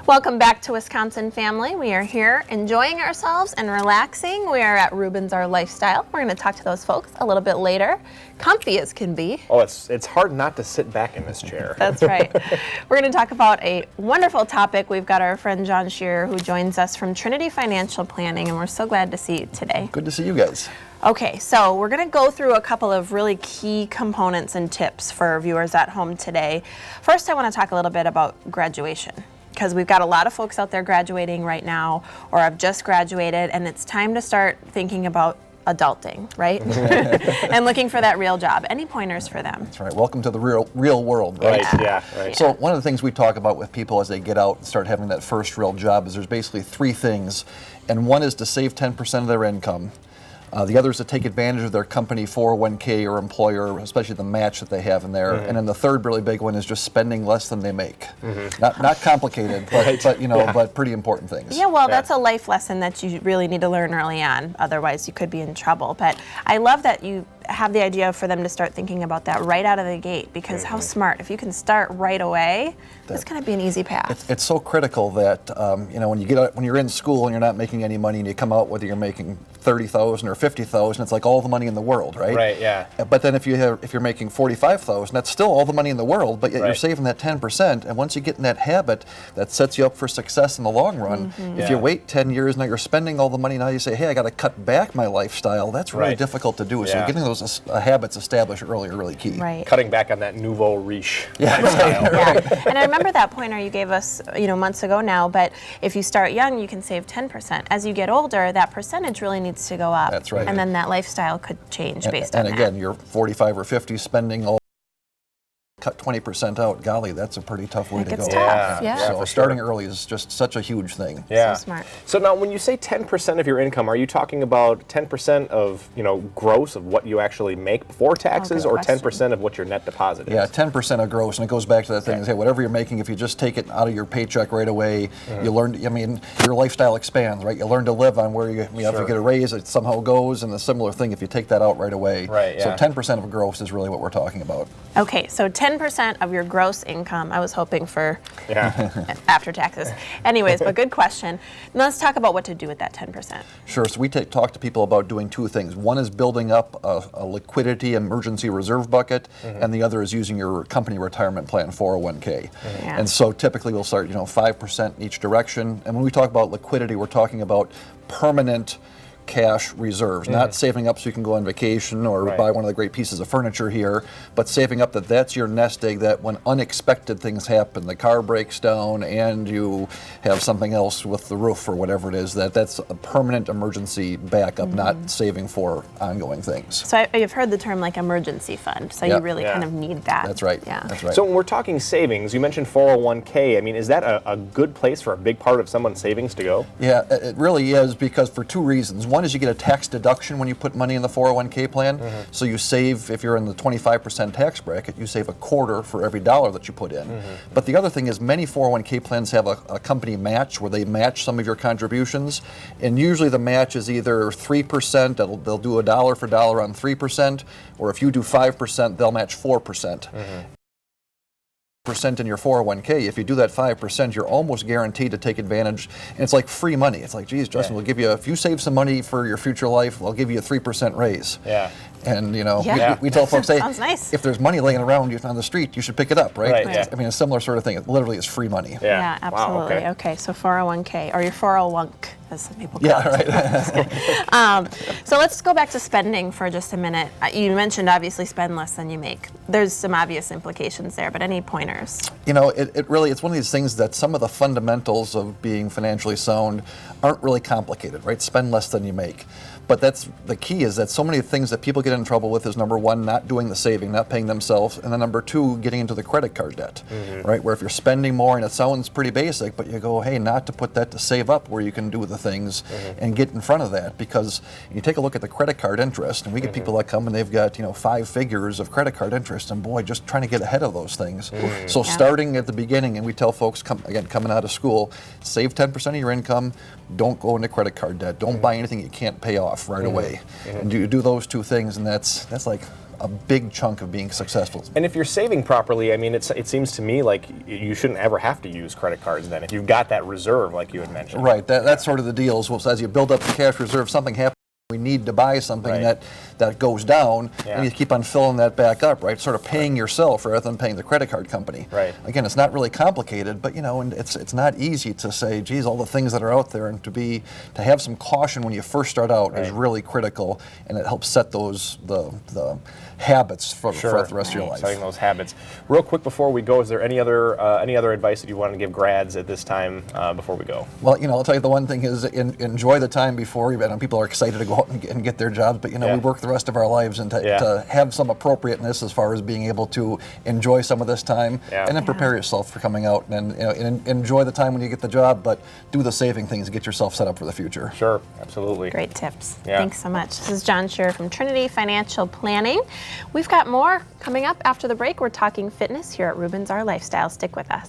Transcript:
Welcome back to Wisconsin Family. We are here enjoying ourselves and relaxing. We are at Rubens Our Lifestyle. We're going to talk to those folks a little bit later. Comfy as can be. Oh, it's hard not to sit back in this chair. That's right. We're going to talk about a wonderful topic. We've got our friend John Shearer who joins us from Trinity Financial Planning, and we're so glad to see you today. Good to see you guys. Okay, so we're going to go through a couple of really key components and tips for our viewers at home today. First, I want to talk a little bit about graduation, because we've got a lot of folks out there graduating right now or have just graduated, and it's time to start thinking about adulting, right? And looking for that real job. Any pointers for them? That's right. Welcome to the real world, right? Right. So one of the things we talk about with people as they get out and start having that first real job is there's basically three things, and one is to save 10% of their income. The other is to take advantage of their company 401k or employer, especially the match that they have in there. And then the third really big one is just spending less than they make. Not complicated, but you know, but pretty important things. Yeah, well, that's a life lesson that you really need to learn early on. Otherwise, you could be in trouble. But I love that you have the idea for them to start thinking about that right out of the gate, because how smart. If you can start right away, it's going to be an easy path. It's so critical that you know, when you're in school and you're not making any money and you come out whether you're making 30,000 or 50,000, it's like all the money in the world, right? Right, yeah. But then if you're making 45,000, that's still all the money in the world, but yet you're saving that 10%, and once you get in that habit, that sets you up for success in the long run. If you wait 10 years, now you're spending all the money, now you say, hey, I got to cut back my lifestyle. That's really difficult to do. So getting those habits established early are really key. Right. Cutting back on that nouveau riche lifestyle. And I remember that pointer you gave us, months ago now, but if you start young, you can save 10%. As you get older, that percentage really needs to go up. That's right. And then that lifestyle could change based on that. And again, you're 45 or 50 spending all, cut 20% out. Golly, that's a pretty tough way to go. It's tough, yeah. So starting early is just such a huge thing. Yeah. So smart. So now, when you say 10% of your income, are you talking about 10% of gross of what you actually make before taxes, or 10% of what your net deposit is? Yeah, 10% of gross, and it goes back to that thing. Hey, whatever you're making, if you just take it out of your paycheck right away, you learn. I mean, your lifestyle expands, right? You learn to live on where if you get a raise, it somehow goes, and a similar thing if you take that out right away. Right. So 10% of gross is really what we're talking about. Okay, so 10% of your gross income. I was hoping for after taxes. Anyways, but good question. Now let's talk about what to do with that 10%. Sure. So we talk to people about doing two things. One is building up a liquidity emergency reserve bucket, and the other is using your company retirement plan 401k. And so typically we'll start 5% in each direction. And when we talk about liquidity, we're talking about permanent cash reserves, not saving up so you can go on vacation or buy one of the great pieces of furniture here, but saving up that's your nest egg, that when unexpected things happen, the car breaks down and you have something else with the roof or whatever it is, that's a permanent emergency backup, not saving for ongoing things. So you've heard the term like emergency fund, so you really kind of need that. That's right. Yeah. That's right. So when we're talking savings, you mentioned 401k. I mean, is that a good place for a big part of someone's savings to go? Yeah, it really is, because for two reasons. One is you get a tax deduction when you put money in the 401k plan. So you save, if you're in the 25% tax bracket, you save a quarter for every dollar that you put in. But the other thing is many 401k plans have a company match where they match some of your contributions. And usually the match is either 3%, they'll do a dollar for dollar on 3%, or if you do 5%, they'll match 4%. Percent in your 401k, if you do that 5%, you're almost guaranteed to take advantage, and it's like free money. It's like, geez, Justin, we'll give you, if you save some money for your future life, we'll give you a 3% raise. And we tell folks, hey, nice. if there's money laying around on the street, you should pick it up, right? I mean, a similar sort of thing. It literally is free money. Yeah, absolutely. Wow, okay, so 401k, or your 401k, as some people call it. Right. So let's go back to spending for just a minute. You mentioned obviously spend less than you make. There's some obvious implications there, but any pointers? It's one of these things that some of the fundamentals of being financially sound aren't really complicated, right? Spend less than you make. But that's the key, is that so many things that people get in trouble with is, number one, not doing the saving, not paying themselves, and then number two, getting into the credit card debt, right? Where if you're spending more, and it sounds pretty basic, but you go, hey, not to put that to save up where you can do the things and get in front of that, because you take a look at the credit card interest, and we get people that come and they've got 5 figures of credit card interest, and boy, just trying to get ahead of those things. So starting at the beginning, and we tell folks, coming out of school, save 10% of your income, don't go into credit card debt, don't buy anything you can't pay off right away, and you do those two things, and that's like a big chunk of being successful. And if you're saving properly, I mean, it seems to me like you shouldn't ever have to use credit cards then, if you've got that reserve like you had mentioned. Right, that's sort of the deal. So as you build up the cash reserve, something happens. We need to buy something Right. that goes down, Yeah. and you keep on filling that back up, right? Sort of paying yourself rather than paying the credit card company. Right. Again, it's not really complicated, but and it's not easy to say, geez, all the things that are out there, and to have some caution when you first start out is Right. really critical, and it helps set the habits for the rest of your life. Setting those habits. Real quick before we go, is there any other advice that you want to give grads at this time before we go? Well, I'll tell you the one thing is enjoy the time before. I know people are excited to go out and get their jobs, but Yeah. we work the rest of our lives, and to have some appropriateness as far as being able to enjoy some of this time, Yeah. and then prepare yourself for coming out and enjoy the time when you get the job, but do the saving things to get yourself set up for the future. Sure, absolutely. Great tips. Yeah. Thanks so much. This is John Scherer from Trinity Financial Planning. We've got more coming up after the break. We're talking fitness here at Rubens Our Lifestyle. Stick with us.